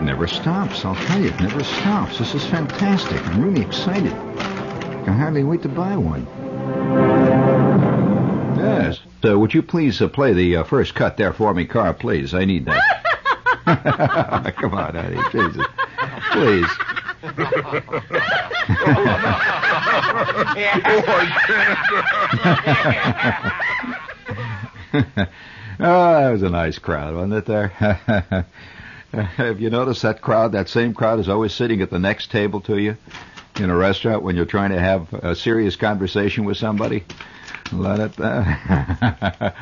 never stops, I'll tell you. It never stops. This is fantastic. I'm really excited. I can hardly wait to buy one. Yes. So would you please play the first cut there for me, Carl, please? I need that. Come on, honey. Jesus. Please. Oh, that was a nice crowd, wasn't it there? Have you noticed that crowd, that same crowd is always sitting at the next table to you in a restaurant when you're trying to have a serious conversation with somebody? Let it...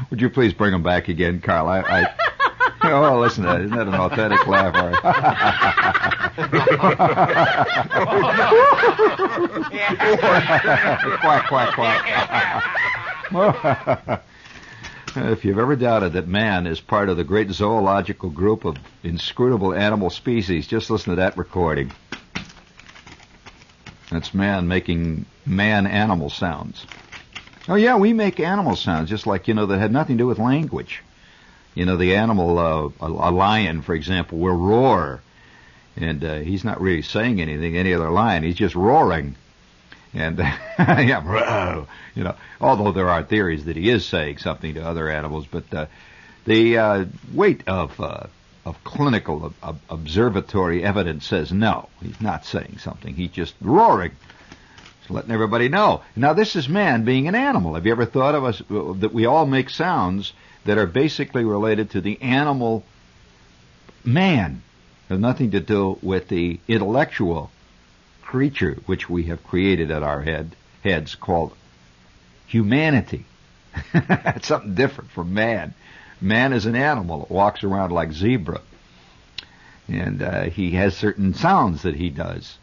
would you please bring them back again, Carl? Oh, listen to that. Isn't that an authentic laugh? Quack, quack, quack. If you've ever doubted that man is part of the great zoological group of inscrutable animal species, just listen to that recording. That's man making man-animal sounds. Oh, yeah, we make animal sounds, just like, that had nothing to do with language. The animal, a lion, for example, will roar. And he's not really saying anything, any other lion. He's just roaring. And, yeah, although there are theories that he is saying something to other animals. But the weight of clinical observatory evidence says no, he's not saying something. He's just roaring. Just letting everybody know. Now, this is man being an animal. Have you ever thought of us that we all make sounds that are basically related to the animal man? It has nothing to do with the intellectual creature which we have created at our heads called humanity. It's something different from man. Man is an animal that walks around like zebra. And he has certain sounds that he does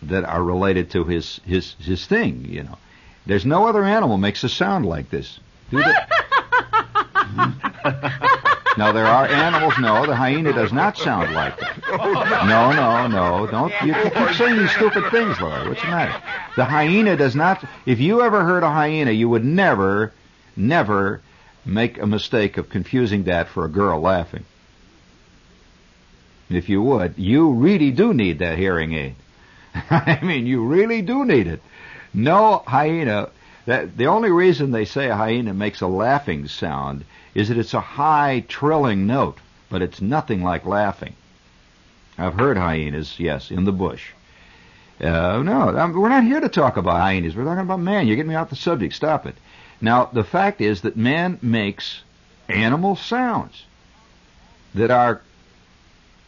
that are related to his thing, There's no other animal makes a sound like this. Do they? Now, there are animals. No, the hyena does not sound like that. No. Don't. You keep saying these stupid things, Laura. What's the matter? The hyena does not. If you ever heard a hyena, you would never make a mistake of confusing that for a girl laughing. If you would, you really do need that hearing aid. I mean, you really do need it. No hyena. The only reason they say a hyena makes a laughing sound is that it's a high, trilling note, but it's nothing like laughing. I've heard hyenas, yes, in the bush. No, we're not here to talk about hyenas. We're talking about man. You're getting me off the subject. Stop it. Now, the fact is that man makes animal sounds that are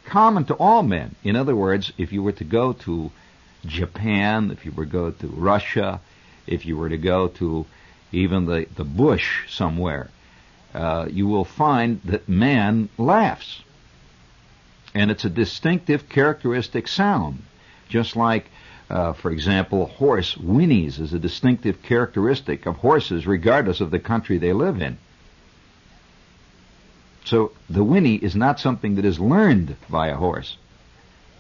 common to all men. In other words, if you were to go to Japan, if you were to go to Russia, if you were to go to even the bush somewhere, you will find that man laughs. And it's a distinctive, characteristic sound. Just like, for example, a horse whinnies is a distinctive characteristic of horses regardless of the country they live in. So the whinny is not something that is learned by a horse.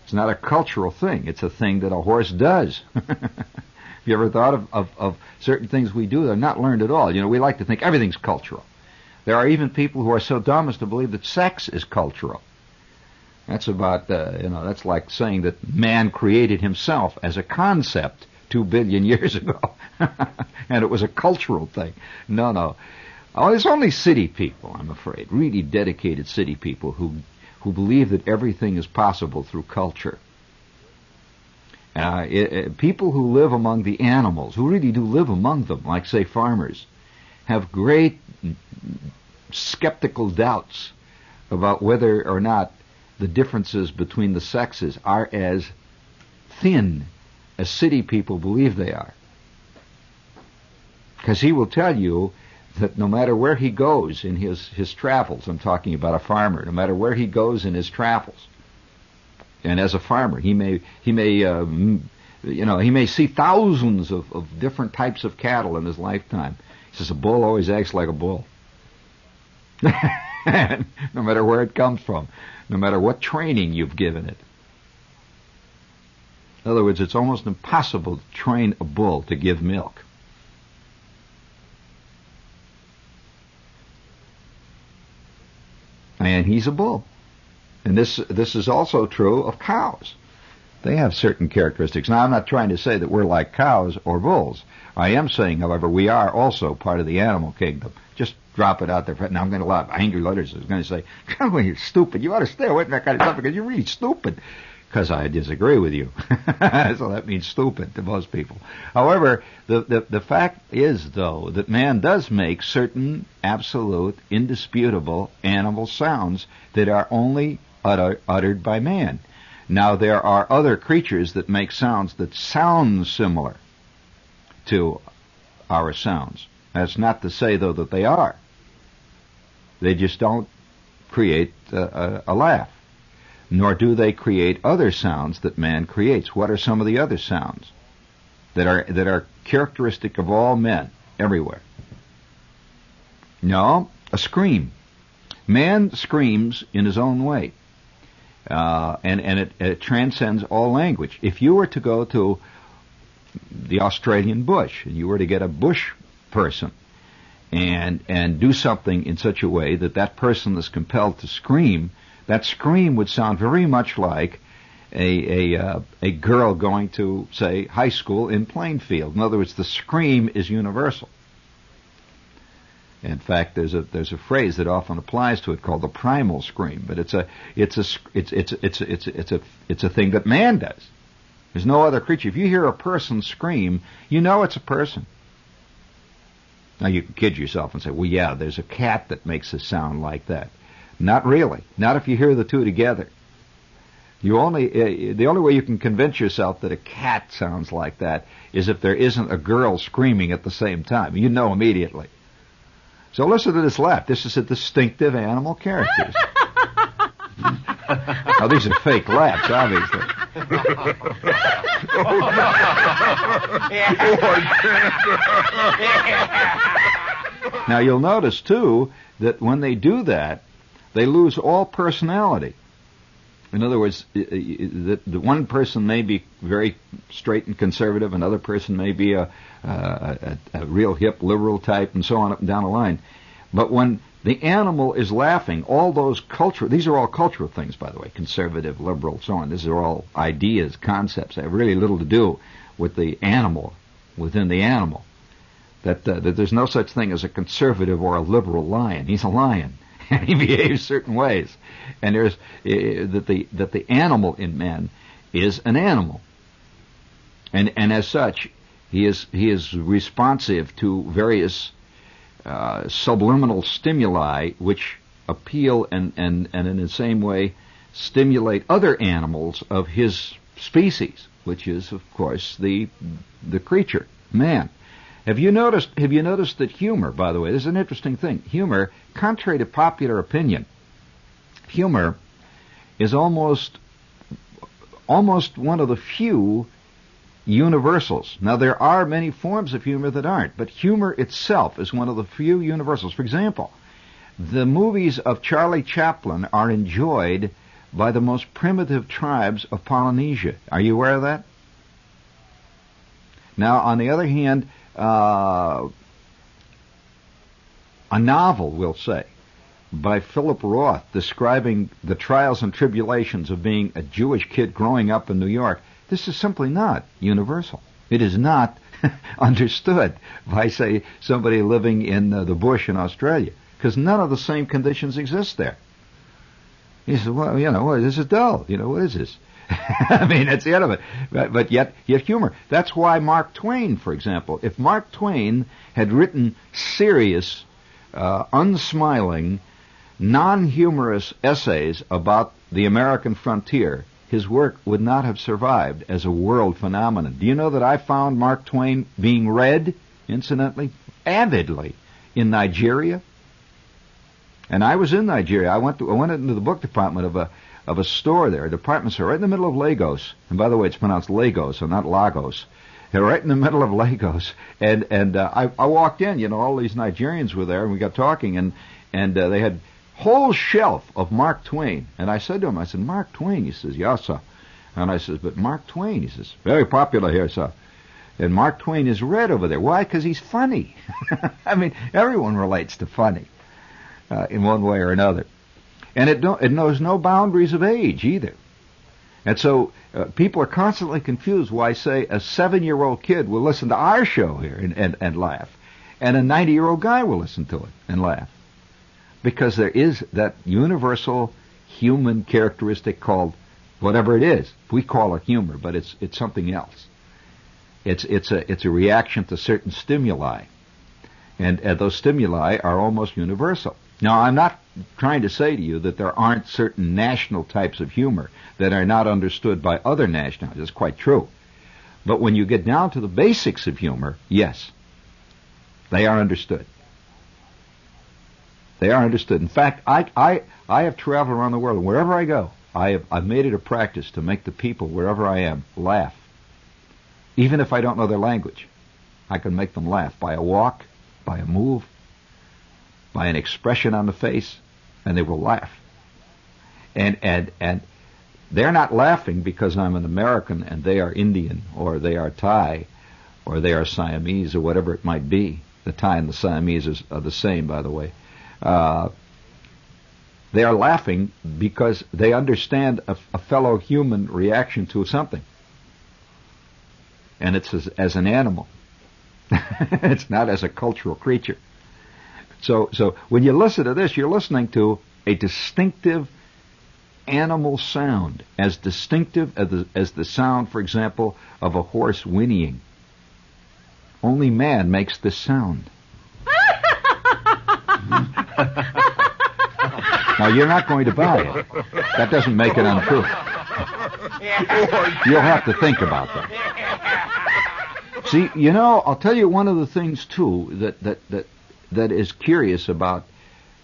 It's not a cultural thing. It's a thing that a horse does. Have you ever thought of certain things we do that are not learned at all? We like to think everything's cultural. There are even people who are so dumb as to believe that sex is cultural. That's about, that's like saying that man created himself as a concept 2 billion years ago. And it was a cultural thing. No. Oh, it's only city people, I'm afraid, really dedicated city people who believe that everything is possible through culture. People who live among the animals, who really do live among them, like, say, farmers, have great skeptical doubts about whether or not the differences between the sexes are as thin as city people believe they are. Because he will tell you that no matter where he goes in his travels, I'm talking about a farmer, no matter where he goes in his travels, and as a farmer, he may see thousands of different types of cattle in his lifetime. He says a bull always acts like a bull. No matter where it comes from, no matter what training you've given it. In other words, it's almost impossible to train a bull to give milk. And he's a bull. And this is also true of cows. They have certain characteristics. Now, I'm not trying to say that we're like cows or bulls. I am saying, however, we are also part of the animal kingdom. Just drop it out there. Now, I'm going to have angry letters. I'm going to say, "Oh, you're stupid. You ought to stay away from that kind of stuff because you're really stupid." Because I disagree with you. So that means stupid to most people. However, the fact is, though, that man does make certain absolute, indisputable animal sounds that are only uttered by man. Now, there are other creatures that make sounds that sound similar to our sounds. That's not to say, though, that they are. They just don't create a laugh. Nor do they create other sounds that man creates. What are some of the other sounds that are characteristic of all men everywhere? No, a scream. Man screams in his own way, and it transcends all language. If you were to go to the Australian bush and you were to get a bush person and do something in such a way that that person is compelled to scream, that scream would sound very much like a girl going to, say, high school in Plainfield. In other words, the scream is universal. In fact, there's a phrase that often applies to it called the primal scream, but it's a thing that man does. There's no other creature. If you hear a person scream, you know it's a person. Now you can kid yourself and say, "Well, yeah, there's a cat that makes a sound like that." Not really. Not if you hear the two together. The only way you can convince yourself that a cat sounds like that is if there isn't a girl screaming at the same time. You know immediately. So listen to this laugh. This is a distinctive animal character. Now these are fake laughs, obviously. Now you'll notice too that when they do that, they lose all personality. In other words, the one person may be very straight and conservative, another person may be a real hip liberal type, and so on up and down the line. But when the animal is laughing, all those these are all cultural things, by the way, conservative, liberal, so on. These are all ideas, concepts. They have really little to do with the animal, within the animal. That there's no such thing as a conservative or a liberal lion. He's a lion. And he behaves certain ways, and there's that the animal in man is an animal, and as such, he is responsive to various subliminal stimuli which appeal and in the same way stimulate other animals of his species, which is of course the creature, man. Have you noticed that humor, by the way, this is an interesting thing. Humor, contrary to popular opinion, humor is almost one of the few universals. Now, there are many forms of humor that aren't, but humor itself is one of the few universals. For example, the movies of Charlie Chaplin are enjoyed by the most primitive tribes of Polynesia. Are you aware of that? Now, on the other hand, a novel, we'll say, by Philip Roth describing the trials and tribulations of being a Jewish kid growing up in New York, this is simply not universal. It is not understood by, say, somebody living in the bush in Australia, because none of the same conditions exist there. He says, "Well, this is dull. What is this?" I mean, that's the end of it. But yet humor. That's why Mark Twain, for example, if Mark Twain had written serious, unsmiling, non-humorous essays about the American frontier, his work would not have survived as a world phenomenon. Do you know that I found Mark Twain being read, incidentally, avidly in Nigeria? And I was in Nigeria. I went into the book department of a store there, a department store, right in the middle of Lagos. And by the way, it's pronounced Lagos and not Lagos. They're right in the middle of Lagos. And I walked in, all these Nigerians were there, and we got talking, and they had whole shelf of Mark Twain. And I said to him, "Mark Twain?" He says, "Yes, sir." And I says, "But Mark Twain," he says, "very popular here, sir." And Mark Twain is read over there. Why? Because he's funny. I mean, everyone relates to funny in one way or another. And it knows no boundaries of age either. And so people are constantly confused why, say, a 7-year-old kid will listen to our show here and laugh, and a 90-year-old guy will listen to it and laugh. Because there is that universal human characteristic called whatever it is. We call it humor, but it's something else. It's a reaction to certain stimuli. And those stimuli are almost universal. Now, I'm not trying to say to you that there aren't certain national types of humor that are not understood by other nationalities. That's quite true. But when you get down to the basics of humor, yes, they are understood. They are understood. In fact, I have traveled around the world, and wherever I go, I've made it a practice to make the people, wherever I am, laugh. Even if I don't know their language, I can make them laugh by a walk, by a move, by an expression on the face, and they will laugh. And they're not laughing because I'm an American and they are Indian, or they are Thai, or they are Siamese, or whatever it might be. The Thai and the Siamese are the same, by the way. They are laughing because they understand a fellow human reaction to something. And it's as an animal. It's not as a cultural creature. So when you listen to this, you're listening to a distinctive animal sound, as distinctive as the sound, for example, of a horse whinnying. Only man makes this sound. Now, you're not going to buy it. That doesn't make it untrue. You'll have to think about that. See, I'll tell you one of the things, too, that is curious about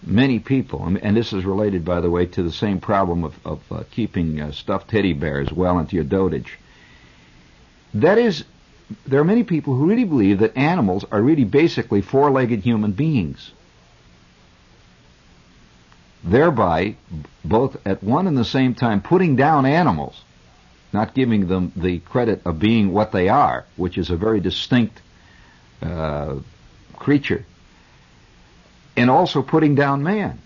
many people, and this is related, by the way, to the same problem of keeping stuffed teddy bears well into your dotage. That is, there are many people who really believe that animals are really basically four-legged human beings. Thereby, both at one and the same time putting down animals, not giving them the credit of being what they are, which is a very distinct creature, and also putting down man,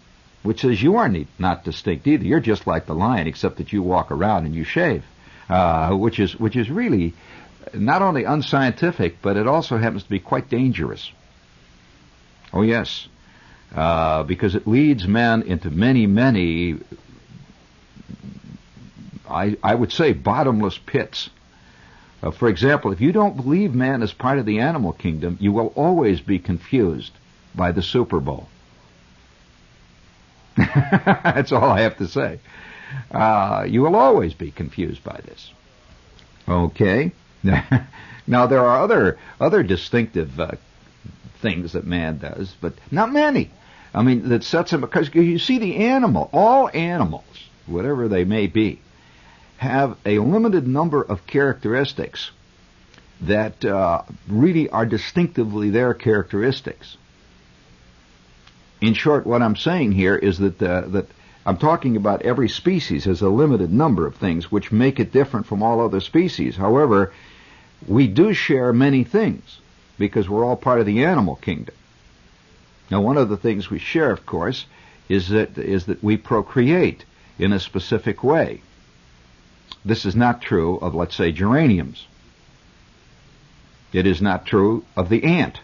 which says you are not distinct either. You're just like the lion, except that you walk around and you shave, which is really not only unscientific, but it also happens to be quite dangerous. Oh yes, because it leads men into many, I would say, bottomless pits. For example, if you don't believe man is part of the animal kingdom, you will always be confused by the Super Bowl. That's all I have to say. You will always be confused by this. Okay. Now there are other distinctive things that man does, but not many. I mean, that sets him, because you see the animal, all animals, whatever they may be, have a limited number of characteristics that really are distinctively their characteristics. In short, what I'm saying here is that I'm talking about every species has a limited number of things which make it different from all other species. However, we do share many things because we're all part of the animal kingdom. Now, one of the things we share, of course, is that we procreate in a specific way. This is not true of, let's say, geraniums. It is not true of the ant.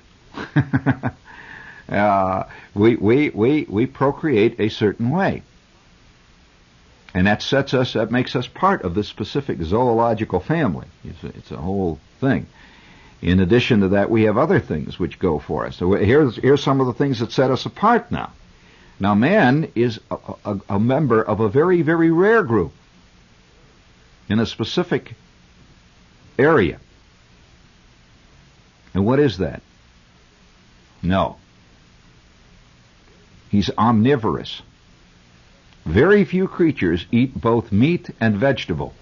We procreate a certain way. And that makes us part of this specific zoological family. It's a whole thing. In addition to that, we have other things which go for us. So here's some of the things that set us apart now. Now, man is a member of a very, very rare group in a specific area. And what is that? No. He's omnivorous. Very few creatures eat both meat and vegetable.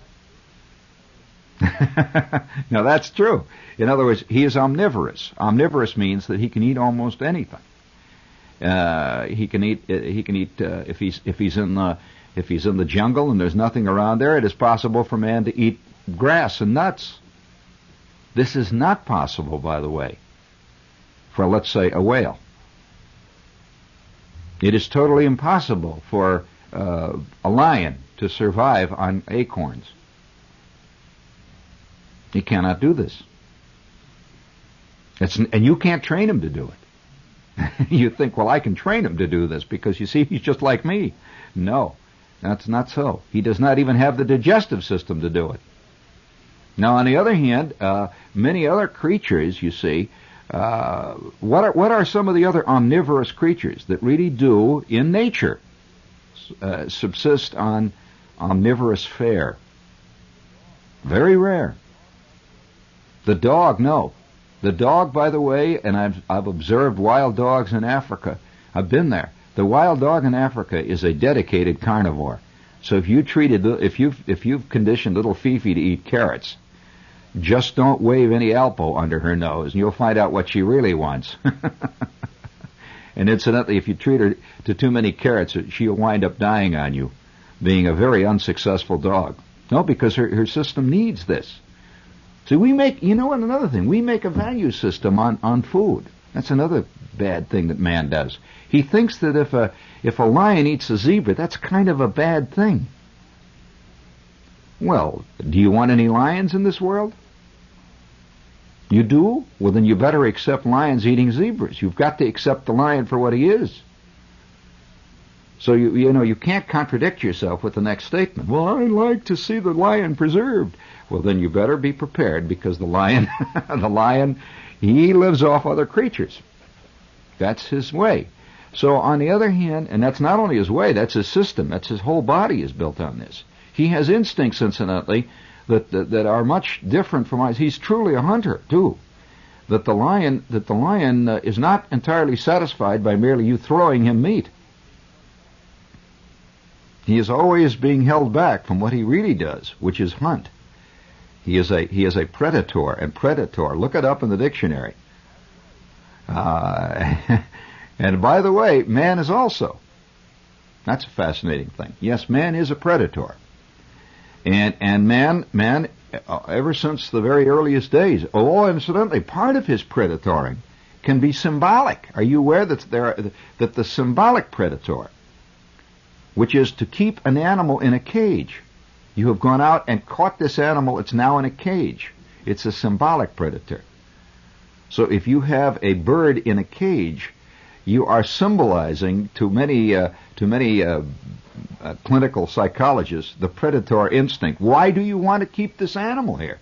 Now that's true. In other words, he is omnivorous. Omnivorous means that he can eat almost anything. He can eat if he's in the jungle and there's nothing around there. It is possible for man to eat grass and nuts. This is not possible, by the way, for, let's say, a whale. It is totally impossible for a lion to survive on acorns. He cannot do this. And you can't train him to do it. You think, well, I can train him to do this because, you see, he's just like me. No, that's not so. He does not even have the digestive system to do it. Now, on the other hand, many other creatures, you see, what are some of the other omnivorous creatures that really do, in nature, subsist on omnivorous fare? Very rare. The dog, no. The dog, by the way, and I've observed wild dogs in Africa. I've been there. The wild dog in Africa is a dedicated carnivore. So if you've conditioned little Fifi to eat carrots, just don't wave any Alpo under her nose, and you'll find out what she really wants. And incidentally, if you treat her to too many carrots, she'll wind up dying on you, being a very unsuccessful dog. No, because her system needs this. So we make, another thing, we make a value system on food. That's another bad thing that man does. He thinks that if a lion eats a zebra, that's kind of a bad thing. Well, do you want any lions in this world? You do? Well, then you better accept lions eating zebras. You've got to accept the lion for what he is. So you can't contradict yourself with the next statement. Well, I'd like to see the lion preserved. Well, then you better be prepared, because the lion, he lives off other creatures. That's his way. So on the other hand, and that's not only his way, that's his system. That's his whole body is built on this. He has instincts, incidentally, that are much different from ours. He's truly a hunter too. That the lion is not entirely satisfied by merely you throwing him meat. He is always being held back from what he really does, which is hunt. He is a predator, and predator, look it up in the dictionary. And by the way, man is also. That's a fascinating thing. Yes, man is a predator. And man, ever since the very earliest days, incidentally, part of his predatoring can be symbolic. Are you aware that the symbolic predator, which is to keep an animal in a cage, you have gone out and caught this animal, it's now in a cage. It's a symbolic predator. So if you have a bird in a cage, you are symbolizing to many clinical psychologists the predator instinct. Why do you want to keep this animal here?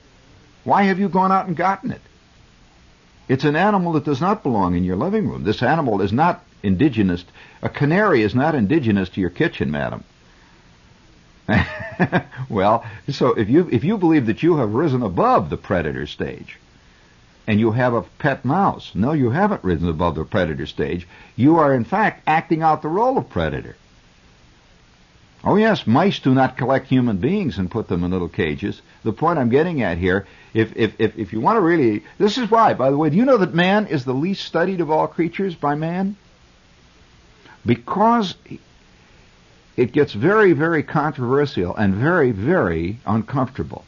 Why have you gone out and gotten it? It's an animal that does not belong in your living room. This animal is not indigenous. A canary is not indigenous to your kitchen, madam. Well, so if you believe that you have risen above the predator stage, and you have a pet mouse, no, you haven't risen above the predator stage. You are, in fact, acting out the role of predator. Oh yes, mice do not collect human beings and put them in little cages. The point I'm getting at here, if you want to really, this is why, by the way, do you know that man is the least studied of all creatures by man? Because it gets very, very controversial and very, very uncomfortable.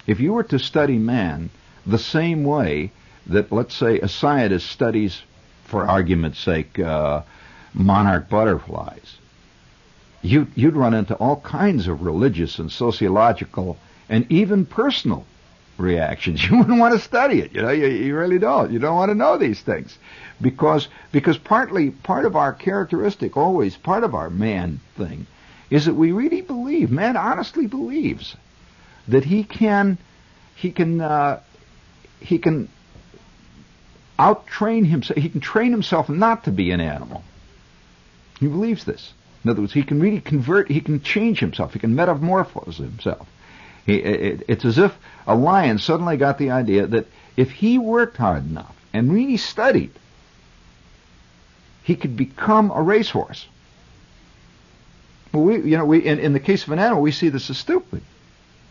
If you were to study man the same way that, let's say, a scientist studies, for argument's sake, monarch butterflies, you'd run into all kinds of religious and sociological and even personal reactions. You wouldn't want to study it. You really don't. You don't want to know these things. Because part of our characteristic, always part of our man thing, is that we really believe, man honestly believes, that he can out-train himself. He can train himself not to be an animal. He believes this. In other words, he can really he can change himself. He can metamorphose himself. It's as if a lion suddenly got the idea that if he worked hard enough and really studied, he could become a racehorse. Well, in the case of an animal, we see this as stupid.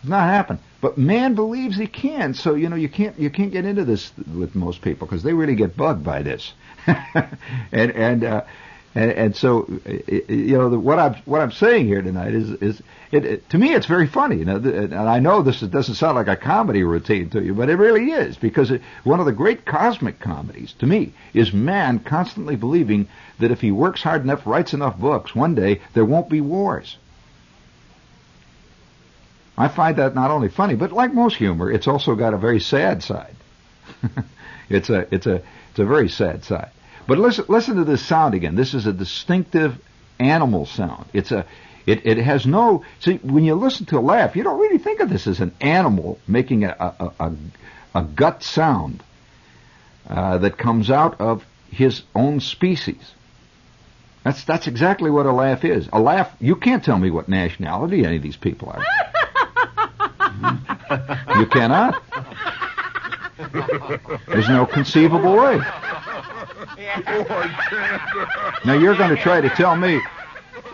It's not happening. But man believes he can, so you can't get into this with most people because they really get bugged by this. And so, what I'm saying here tonight is to me it's very funny. And I know this doesn't sound like a comedy routine to you, but it really is, because one of the great cosmic comedies to me is man constantly believing that if he works hard enough, writes enough books, one day there won't be wars. I find that not only funny, but like most humor, it's also got a very sad side. It's a very sad side. But listen to this sound again. This is a distinctive animal sound. It has no, see, when you listen to a laugh, you don't really think of this as an animal making a gut sound that comes out of his own species. That's exactly what a laugh is. A laugh, you can't tell me what nationality any of these people are. You cannot. There's no conceivable way. Now you're going to try to tell me,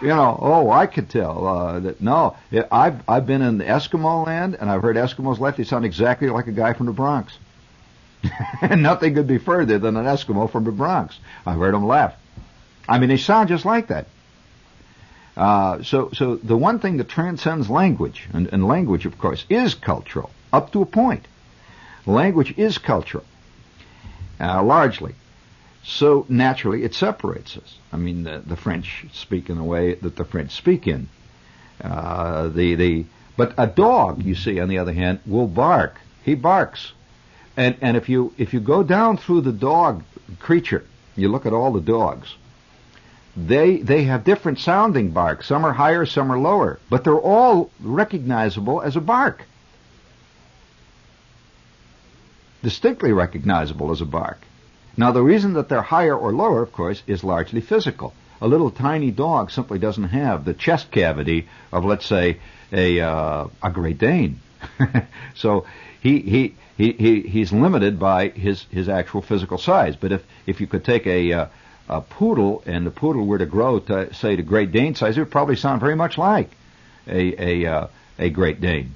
I could tell that. No, I've been in the Eskimo land, and I've heard Eskimos laugh. They sound exactly like a guy from the Bronx. And nothing could be further than an Eskimo from the Bronx. I've heard them laugh. I mean, they sound just like that. So the one thing that transcends language, and language, of course, is cultural, up to a point. Language is cultural, largely. So naturally, it separates us. I mean, the French speak in the way that the French speak in. But a dog, you see, on the other hand, will bark. He barks, and if you go down through the dog creature, you look at all the dogs. They have different sounding barks. Some are higher, some are lower, but they're all recognizable as a bark. Distinctly recognizable as a bark. Now, the reason that they're higher or lower, of course, is largely physical. A little tiny dog simply doesn't have the chest cavity of, let's say, a Great Dane. So he's limited by his actual physical size. But if you could take a poodle, and the poodle were to grow to, say, to Great Dane size, it would probably sound very much like a Great Dane.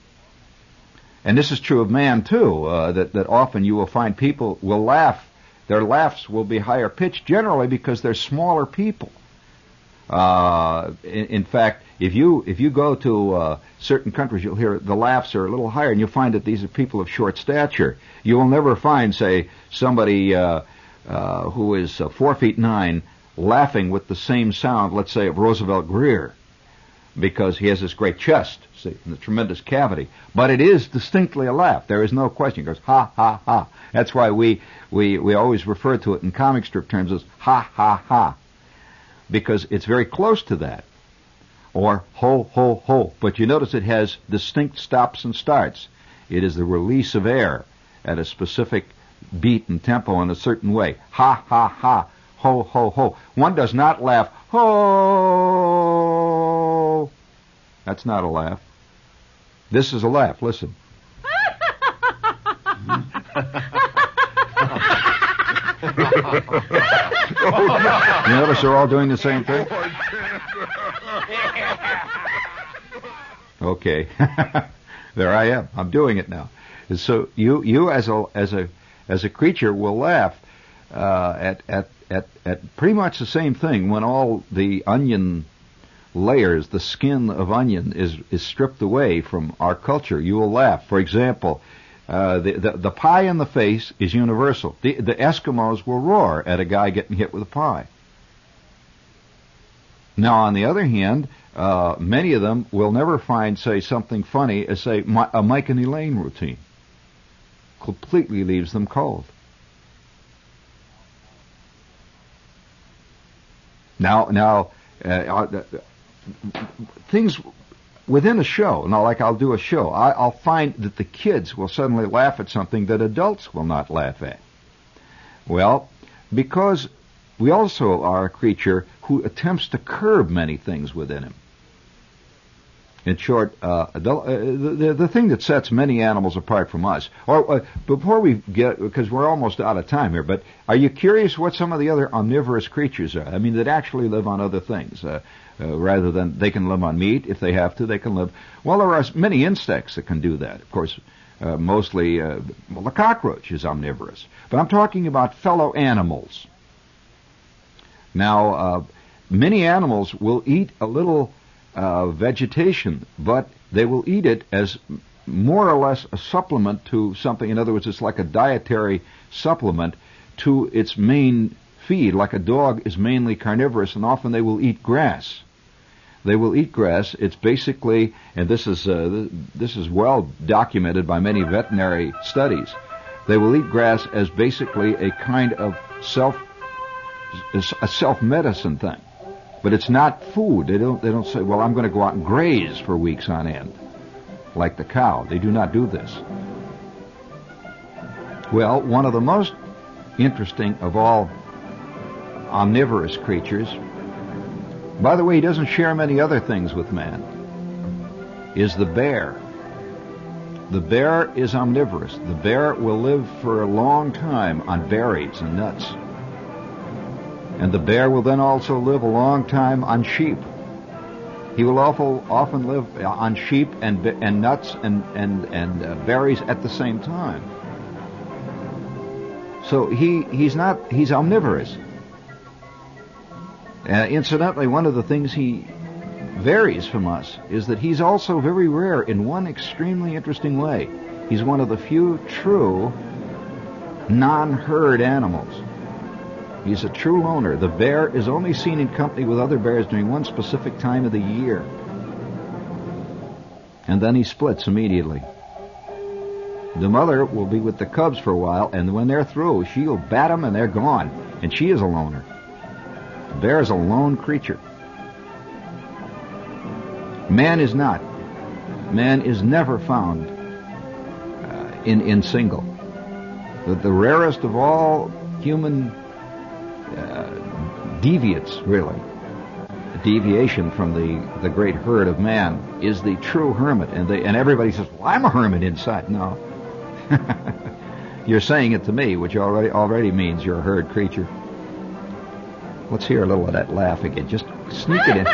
And this is true of man too. That often you will find people will laugh. Their laughs will be higher pitched, generally because they're smaller people. In fact, if you go to certain countries, you'll hear the laughs are a little higher, and you'll find that these are people of short stature. You will never find, say, somebody who is 4'9" laughing with the same sound, let's say, of Roosevelt Grier, because he has this great chest, see, and the tremendous cavity. But it is distinctly a laugh. There is no question. It goes, ha, ha, ha. That's why we always refer to it in comic strip terms as ha, ha, ha, because it's very close to that. Or ho, ho, ho. But you notice it has distinct stops and starts. It is the release of air at a specific beat and tempo in a certain way. Ha, ha, ha. Ho, ho, ho. One does not laugh, ho. That's not a laugh. This is a laugh. Listen. You notice they're all doing the same thing? Okay. There I am. I'm doing it now. So you as a creature will laugh at pretty much the same thing when all the onion layers, the skin of onion is stripped away from our culture. You will laugh. For example, the pie in the face is universal. The Eskimos will roar at a guy getting hit with a pie. Now, on the other hand, many of them will never find, say, something funny as, say, a Mike and Elaine routine. Completely leaves them cold. Now, things within a show, now like I'll do a show, I'll find that the kids will suddenly laugh at something that adults will not laugh at. Well, because we also are a creature who attempts to curb many things within him. In short, the thing that sets many animals apart from us, or before we get, because we're almost out of time here, but are you curious what some of the other omnivorous creatures are? I mean, that actually live on other things, rather than they can live on meat if they have to. They can live. Well, there are many insects that can do that. Of course, mostly, the cockroach is omnivorous. But I'm talking about fellow animals. Now, many animals will eat a little vegetation, but they will eat it as more or less a supplement to something. In other words, it's like a dietary supplement to its main feed. Like a dog is mainly carnivorous, and often they will eat grass. They will eat grass. It's basically, and this is well documented by many veterinary studies, they will eat grass as basically a kind of self-medicine thing. But it's not food. They don't say, well, I'm going to go out and graze for weeks on end, like the cow. They do not do this. Well, one of the most interesting of all omnivorous creatures, by the way, he doesn't share many other things with man, is the bear. The bear is omnivorous. The bear will live for a long time on berries and nuts. And the bear will then also live a long time on sheep. He will often live on sheep and nuts and berries at the same time. So he's omnivorous. Incidentally, one of the things he varies from us is that he's also very rare in one extremely interesting way. He's one of the few true non-herd animals. He's a true loner. The bear is only seen in company with other bears during one specific time of the year. And then he splits immediately. The mother will be with the cubs for a while, and when they're through, she'll bat them and they're gone. And she is a loner. The bear is a lone creature. Man is not. Man is never found in single. The rarest of all human deviates, really, a deviation from the great herd of man, is the true hermit. And everybody says, well, I'm a hermit inside. No. You're saying it to me, which already means you're a herd creature. Let's hear a little of that laugh again. Just sneak it in.